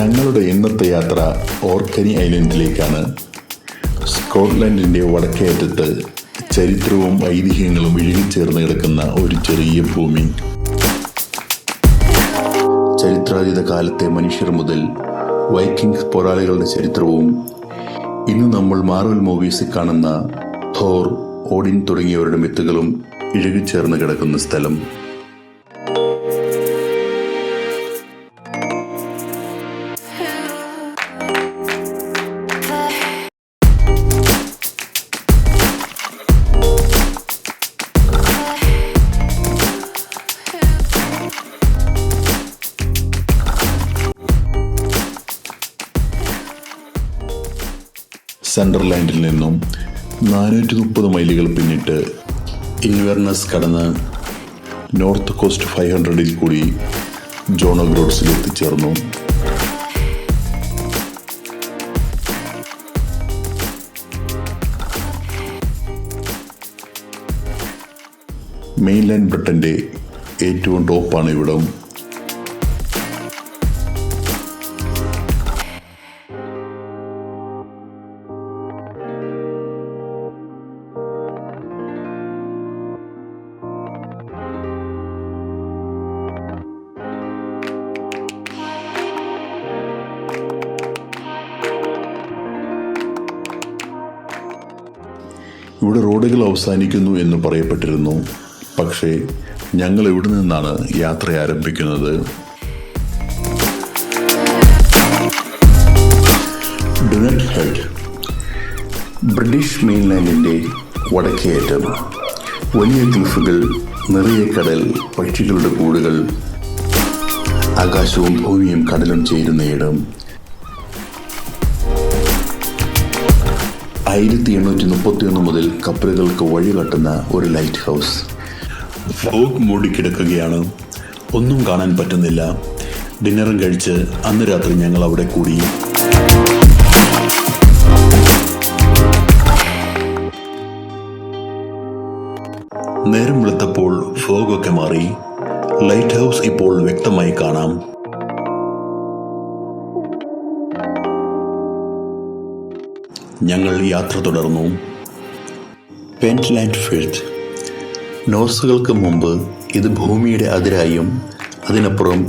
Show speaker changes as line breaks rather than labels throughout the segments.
ഞങ്ങളുടെ ഇന്നത്തെ യാത്ര ഓർക്കനി ഐലൻഡിലേക്കാണ്. സ്കോട്ട്ലൻഡിൻ്റെ വടക്കേ അറ്റത്ത് ചരിത്രവും ഐതിഹ്യങ്ങളും ഇഴുകിച്ചേർന്ന് കിടക്കുന്ന ഒരു ചെറിയ ഭൂമി. ചരിത്രാതീത കാലത്തെ മനുഷ്യർ മുതൽ വൈക്കിംഗ് പോരാളികളുടെ ചരിത്രവും ഇന്ന് നമ്മൾ മാർവൽ മൂവീസിൽ കാണുന്ന തോർ, ഓഡിൻ തുടങ്ങിയവരുടെ മിത്തുകളും ഇഴുകിച്ചേർന്ന് കിടക്കുന്ന സ്ഥലം. സണ്ടർലാൻഡിൽ നിന്നും 430 മൈലുകൾ പിന്നിട്ട് ഇൻവെർനസ് കടന്ന് നോർത്ത് കോസ്റ്റ് 500 കൂടി ജോൺ ഓഫ് ഗ്രോഡ്സിൽ എത്തിച്ചേർന്നു. മെയിൻലാൻഡ് ബ്രിട്ടൻ്റെ ഏറ്റവും ടോപ്പാണ് ഇവിടം. ഇവിടെ റോഡുകൾ അവസാനിക്കുന്നു എന്ന് പറയപ്പെട്ടിരുന്നു. പക്ഷേ ഞങ്ങൾ ഇവിടെ നിന്നാണ് യാത്ര ആരംഭിക്കുന്നത്. Donut head, British മെയിൻലാൻഡിൻ്റെ വടക്കേയറ്റം. വലിയ ക്ലിഫുകൾ, നിറയെ കടൽ, പക്ഷികളുടെ കൂടുകൾ, ആകാശവും ഭൂമിയും കടലും ചേരുന്നയിടം. 1831 മുതൽ കപ്പലുകൾക്ക് വഴികാട്ടുന്ന ഒരു ലൈറ്റ് ഹൗസ്. ഫോഗ് മൂടിക്കിടക്കുകയാണ്, ഒന്നും കാണാൻ പറ്റുന്നില്ല. ഡിന്നറും കഴിച്ച് അന്ന് രാത്രി ഞങ്ങൾ അവിടെ കൂടി. നേരം വെളുത്തപ്പോൾ ഫോഗൊക്കെ മാറി. ലൈറ്റ് ഹൗസ് ഇപ്പോൾ വ്യക്തമായി കാണാം. ഞങ്ങൾ യാത്ര തുടർന്നു. പെൻറ്റ്ലാൻഡ് ഫീൽഡ്. നോർസുകൾക്ക് മുമ്പ് ഇത് ഭൂമിയുടെ അതിരായും അതിനപ്പുറം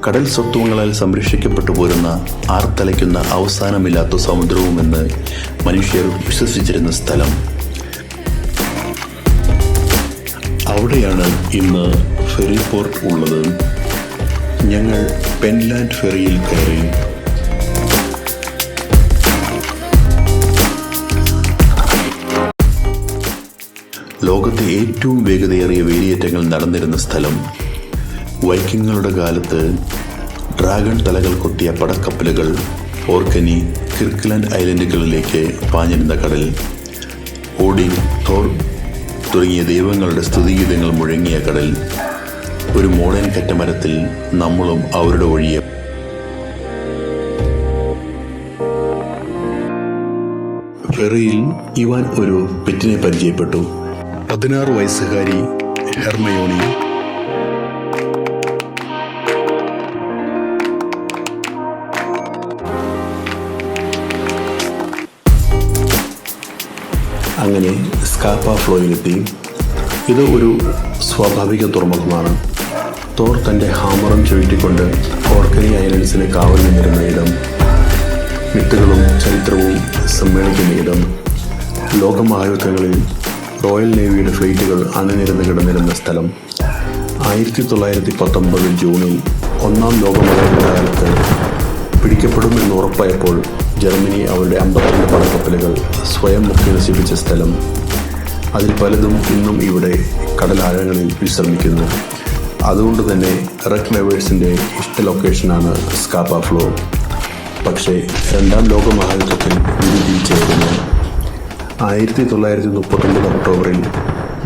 കടൽ സ്വത്വങ്ങളാൽ സംരക്ഷിക്കപ്പെട്ടു പോരുന്ന ആർത്തലയ്ക്കുന്ന അവസാനമില്ലാത്ത സമുദ്രവുമെന്ന് മനുഷ്യർ വിശ്വസിച്ചിരുന്ന സ്ഥലം. അവിടെയാണ് ഇന്ന് ഫെറി പോർട്ട് ഉള്ളത്. ഞങ്ങൾ പെൻലാൻഡ് ഫെറിയിൽ കയറി. ലോകത്തെ ഏറ്റവും വേഗതയേറിയ വേലിയേറ്റങ്ങൾ നടന്നിരുന്ന സ്ഥലം. വൈക്കിങ്ങുകളുടെ കാലത്ത് ഡ്രാഗൺ തലകൾ കൊത്തിയ പടക്കപ്പലുകൾ ഓർക്കനി, കിർക്ക്ലാൻഡ് ഐലൻഡുകളിലേക്ക് പാഞ്ഞിരുന്ന കടൽ. ഓഡിൻ, തോർ തുടങ്ങിയ ദൈവങ്ങളുടെ സ്തുതിഗീതങ്ങൾ മുഴങ്ങിയ കടൽ. ഒരു മോഡേൺ കറ്റമരത്തിൽ നമ്മളും അവരുടെ വഴിയെ. ഫെറിയിൽ ഇവാൻ ഒരു പെറ്റിനെ പരിചയപ്പെട്ടു. 16 വയസ്സുകാരി ഹെർമയോണി. അങ്ങനെ സ്കാപ്പ ഫ്ലോയിലെത്തി. ഇത് ഒരു സ്വാഭാവിക തുറമുഖമാണ്. തോർ തൻ്റെ ഹാമറും ചുഴറ്റിക്കൊണ്ട് ഓർക്കനി ഐലൻഡ്സിന് കാവൽ നിന്നിരുന്ന ഇടം. മിത്തുകളും ചരിത്രവും സമ്മേളിക്കുന്ന ഇടം. ലോകമഹായുദ്ധങ്ങളിൽ റോയൽ നേവിയുടെ ഫ്ലൈറ്റുകൾ അണിനിരന്ന് കിടന്നിരുന്ന സ്ഥലം. 1919 ജൂണിൽ 1-ാം ലോകമഹായുദ്ധകാലത്ത് പിടിക്കപ്പെടുമെന്ന് ഉറപ്പായപ്പോൾ ജർമ്മനി അവരുടെ 52 പടക്കപ്പലുകൾ സ്വയം മുക്കി നശിപ്പിച്ച സ്ഥലം. അതിൽ പലതും ഇന്നും ഇവിടെ കടലാഴങ്ങളിൽ വിശ്രമിക്കുന്നു. അതുകൊണ്ട് തന്നെ റെഡ് ലവേഴ്സിൻ്റെ ഇഷ്ട ലൊക്കേഷനാണ് സ്കാപ്പ ഫ്ലോ. പക്ഷേ 2-ാം ലോകമഹായുദ്ധത്തിൽ വിരുദ്ധീകരിച്ചായിരുന്നു. 1939 ഒക്ടോബറിൽ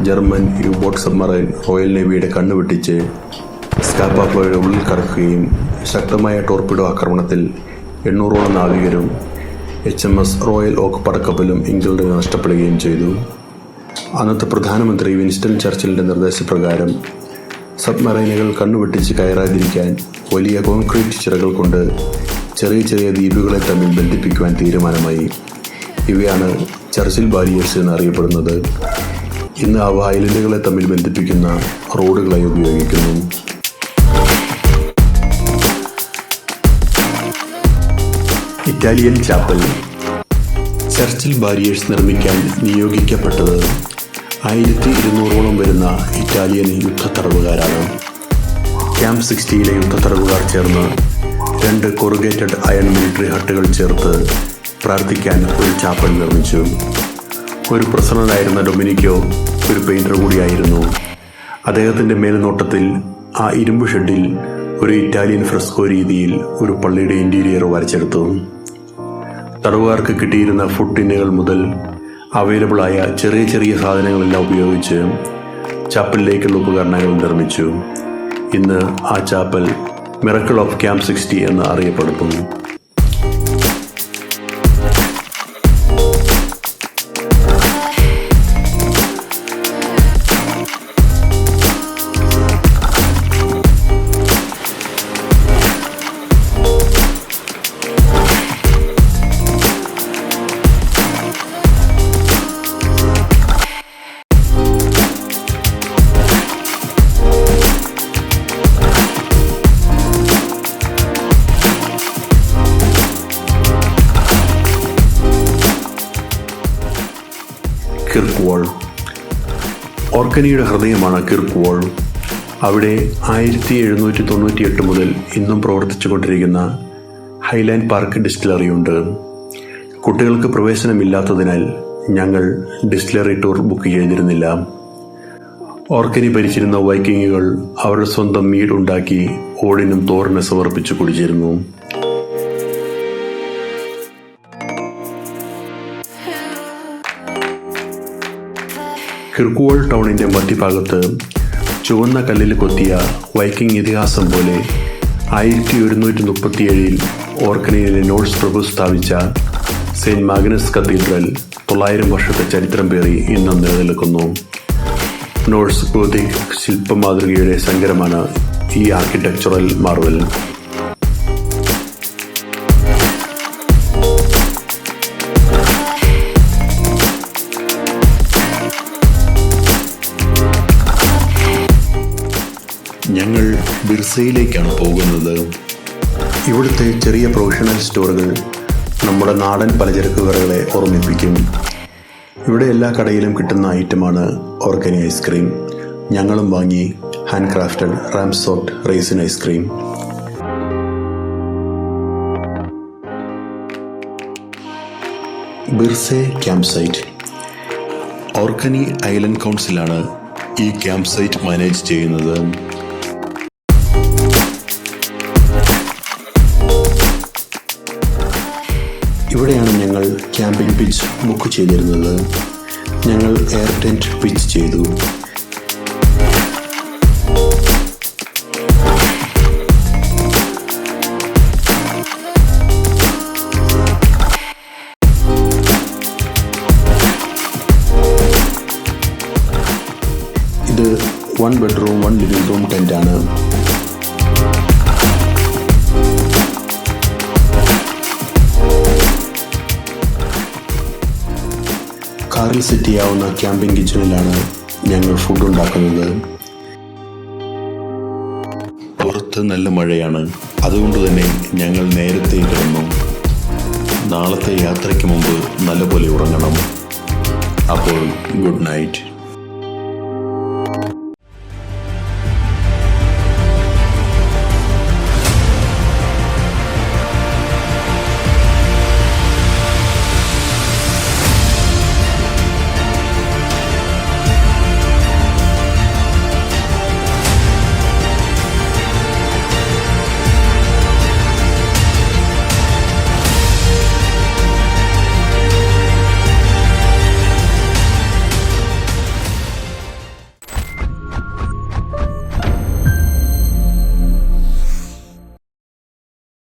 ജർമ്മൻ യു-ബോട്ട് സബ്മറൈൻ റോയൽ നേവിയുടെ കണ്ണുവെട്ടിച്ച് സ്കാപ്പ ഫ്ലോയുടെ ഉള്ളിൽ കടക്കുകയും ശക്തമായ ടോർപിഡോ ആക്രമണത്തിൽ 800ഓളം നാവികരും HMS റോയൽ ഓക്ക് പടക്കപ്പലും ഇംഗ്ലണ്ടിന് നഷ്ടപ്പെടുകയും ചെയ്തു. അന്നത്തെ പ്രധാനമന്ത്രി വിൻസ്റ്റൺ ചർച്ചിലിൻ്റെ നിർദ്ദേശപ്രകാരം സബ്മറൈനുകൾ കണ്ണുവെട്ടിച്ച് കയറാതിരിക്കാൻ വലിയ കോൺക്രീറ്റ് ചിറകൾ കൊണ്ട് ചെറിയ ചെറിയ ദ്വീപുകളെ തമ്മിൽ ബന്ധിപ്പിക്കുവാൻ തീരുമാനമായി. ഇവയാണ് ചർച്ചിൽ ബാരിയേഴ്സ് എന്നറിയപ്പെടുന്നത്. ഇന്ന് അവ ഐലൻഡുകളെ തമ്മിൽ ബന്ധിപ്പിക്കുന്ന റോഡുകളായി ഉപയോഗിക്കുന്നു. Italian chapel. ചർച്ചിൽ ബാരിയേഴ്സ് നിർമ്മിക്കാൻ നിയോഗിക്കപ്പെട്ടത് 1200 വരുന്ന ഇറ്റാലിയൻ യുദ്ധത്തടവുകാരാണ്. ക്യാമ്പ് 60 യുദ്ധത്തടവുകാർ ചേർന്ന് 2 കൊറുഗേറ്റഡ് അയൺ മിലിറ്ററി ഹട്ടുകൾ ചേർത്ത് പ്രാർത്ഥിക്കാൻ ഒരു ചാപ്പൽ നിർമ്മിച്ചു. ഒരു പ്രസന്നനായിരുന്ന ഡൊമിനിക്കോ ഒരു പെയിന്റർ കൂടിയായിരുന്നു. അദ്ദേഹത്തിൻ്റെ മേൽനോട്ടത്തിൽ ആ ഇരുമ്പ് ഷെഡിൽ ഒരു ഇറ്റാലിയൻ ഫ്രെസ്കോ രീതിയിൽ ഒരു പള്ളിയുടെ ഇന്റീരിയർ വരച്ചെടുത്തു. തടവുകാർക്ക് കിട്ടിയിരുന്ന ഫുഡ് ടിന്നുകൾ മുതൽ അവൈലബിളായ ചെറിയ ചെറിയ സാധനങ്ങളെല്ലാം ഉപയോഗിച്ച് ചാപ്പലിലേക്കുള്ള ഉപകരണങ്ങൾ നിർമ്മിച്ചു. ഇന്ന് ആ ചാപ്പൽ മിറക്കിൾ ഓഫ് ക്യാമ്പ് 60 എന്ന് അറിയപ്പെടുന്നു. കിർക്ക് വാൾ. ഓർക്കനിയുടെ ഹൃദയമാണ് കിർക്ക് വാൾ. അവിടെ 1798 മുതൽ ഇന്നും പ്രവർത്തിച്ചു കൊണ്ടിരിക്കുന്ന ഹൈലാൻഡ് പാർക്ക് ഡിസ്റ്റിലറിയുണ്ട്. കുട്ടികൾക്ക് പ്രവേശനമില്ലാത്തതിനാൽ ഞങ്ങൾ ഡിസ്റ്റിലറി ടൂർ ബുക്ക് ചെയ്തിരുന്നില്ല. ഓർക്കനി ഭരിച്ചിരുന്ന വൈക്കിങ്ങുകൾ അവരുടെ സ്വന്തം മീഡ് ഉണ്ടാക്കി ഓടിനും തോറിന് സമർപ്പിച്ചു കുടിച്ചിരുന്നു. കിർക്ക്വാൾ ടൗണിൻ്റെ മധ്യഭാഗത്ത് ചുവന്ന കല്ലിൽ കൊത്തിയ വൈക്കിംഗ് ഇതിഹാസം പോലെ 1137 ഓർക്കനിയിലെ നോർസ് പ്രഭു സ്ഥാപിച്ച സെയിൻറ്റ് മാഗ്നസ് കത്തീഡ്രൽ 900 വർഷത്തെ ചരിത്രം പേറി ഇന്നും നിലനിൽക്കുന്നു. നോർസ് ഗോതിക് ശില്പമാതൃകയുടെ സങ്കരമാണ് ഈ ആർക്കിടെക്ചറൽ മാർവൽ. ഞങ്ങൾ ബിർസയിലേക്കാണ് പോകുന്നത്. ഇവിടുത്തെ ചെറിയ പ്രൊഫഷണൽ സ്റ്റോറുകൾ നമ്മുടെ നാടൻ പലചരക്ക് കടകളെ ഓർമ്മിപ്പിക്കും. ഇവിടെ എല്ലാ കടയിലും കിട്ടുന്ന ഐറ്റമാണ് ഓർക്കനി ഐസ്ക്രീം. ഞങ്ങളും വാങ്ങി ഹാൻഡ് ക്രാഫ്റ്റഡ് റാംസോട്ട് raisin ice cream. Birsay camp site. Orkney island കൗൺസിലാണ് ഈ ക്യാമ്പ് സൈറ്റ് മാനേജ് ചെയ്യുന്നത്. ഇവിടെയാണ് ഞങ്ങൾ ക്യാമ്പിംഗ് പിച്ച് ബുക്ക് ചെയ്തിരുന്നത്. ഞങ്ങൾ എയർ ടെൻറ്റ് പിച്ച് ചെയ്തു. ഇത് 1 ബെഡ്റൂം 1 ലിവിംഗ് റൂം ടെൻ്റാണ്. കാറിൽ സെറ്റ് ചെയ്യാവുന്ന ക്യാമ്പിംഗ് കിച്ചണിലാണ് ഞങ്ങൾ ഫുഡ് ഉണ്ടാക്കുന്നത്. പുറത്ത് നല്ല മഴയാണ്. അതുകൊണ്ട് തന്നെ ഞങ്ങൾ നേരത്തെ കിടന്നു. നാളത്തെ യാത്രയ്ക്ക് മുമ്പ് നല്ലപോലെ ഉറങ്ങണം. അപ്പോൾ ഗുഡ് നൈറ്റ്.